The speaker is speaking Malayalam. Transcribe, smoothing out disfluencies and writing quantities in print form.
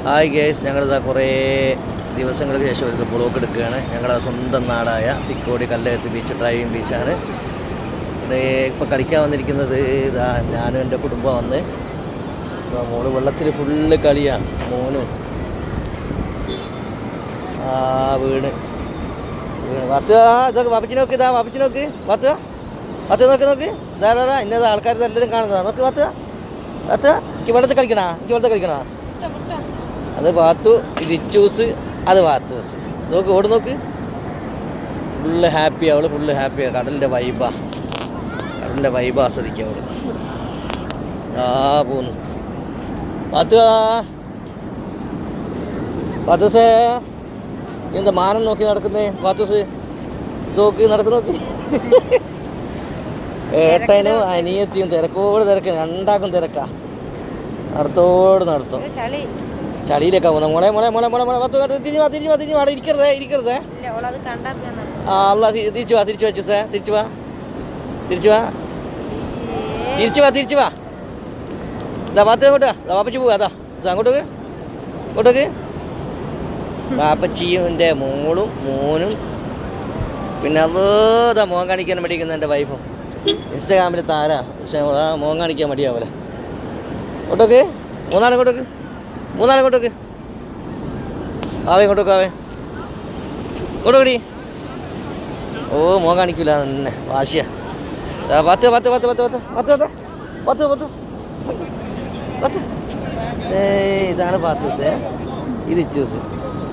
ഹായ് ഗേസ്, ഞങ്ങളിതാ കുറേ ദിവസങ്ങൾക്ക് ശേഷം ഒരു ബ്ലോഗ് എടുക്കുകയാണ്. ഞങ്ങളുടെ സ്വന്തം നാടായ തിക്കോടി കല്ലകത്ത് ബീച്ച്, ഡ്രൈവിംഗ് ബീച്ചാണ്. ഇവിടെ ഇപ്പോൾ കളിക്കാൻ വന്നിരിക്കുന്നത് ഇതാ ഞാനും എൻ്റെ കുടുംബം വന്ന്. മോള് വെള്ളത്തിൽ ഫുള്ള് കളിയാണ്. മോനും വീണ് വത്തുക. ഇതൊക്കെ വാപ്പച്ചി നോക്ക്, ഇതാ വാപ്പച്ചി നോക്ക്, വത്തുക വത്തുക, നോക്ക് ഇതാ ഇന്നത് ആൾക്കാർ എല്ലാവരും കാണുന്നതാ. നോക്ക് വത്തുക വത്തുക. എനിക്ക് വെള്ളത്തിൽ കളിക്കണ അത് വാത്തു, ഇത് ഇച്ചൂസ്, അത് വാത്തൂസ്. നോക്ക് ഓട് നോക്ക്, ഫുള്ള് ഹാപ്പിയാണ് അവള്, ഫുള്ള് ഹാപ്പിയാണ്. കടലിൻ്റെ വൈബ് ആസ്വദിക്കുക അവള്. പോന്നു വാത്തൂസേ, എന്താ മാനം നോക്കി നടക്കുന്നേ വാത്തൂസ്? നോക്ക് നോക്ക്. ഏട്ടനും അനിയത്തിയും തിരക്ക്, രണ്ടാക്കും തിരക്കാ. നടത്തും ചളിയിലേക്കാ പോകുന്ന. മോളെ തിരിഞ്ഞു വാ, ഇരിക്കരുതേ. അല്ല, തിരിച്ചു വാ. ഇതാ പാത്ത് അങ്ങോട്ടാ, വാപ്പച്ചി പോവാ. അതാ അങ്ങോട്ടേക്ക്. വാപ്പച്ചിയും എൻ്റെ മോളും മോനും, പിന്നെ അതാ മോൻ കാണിക്കാൻ മടിക്കുന്ന എൻ്റെ വൈഫും. ഇൻസ്റ്റാഗ്രാമിൽ താരാ, പക്ഷേ മോൻ കാണിക്കാൻ മടിയാവൂല. ഇങ്ങോട്ടേക്ക് മൂന്നാളിങ്ങോട്ടേക്ക് ഇങ്ങോട്ടേക്കടി. മോൻ കാണിക്കൂല തന്നെ, വാശിയാ. ഇതാണ് പാത്തൂസ്, ഇത് ഇച്ചൂസ്.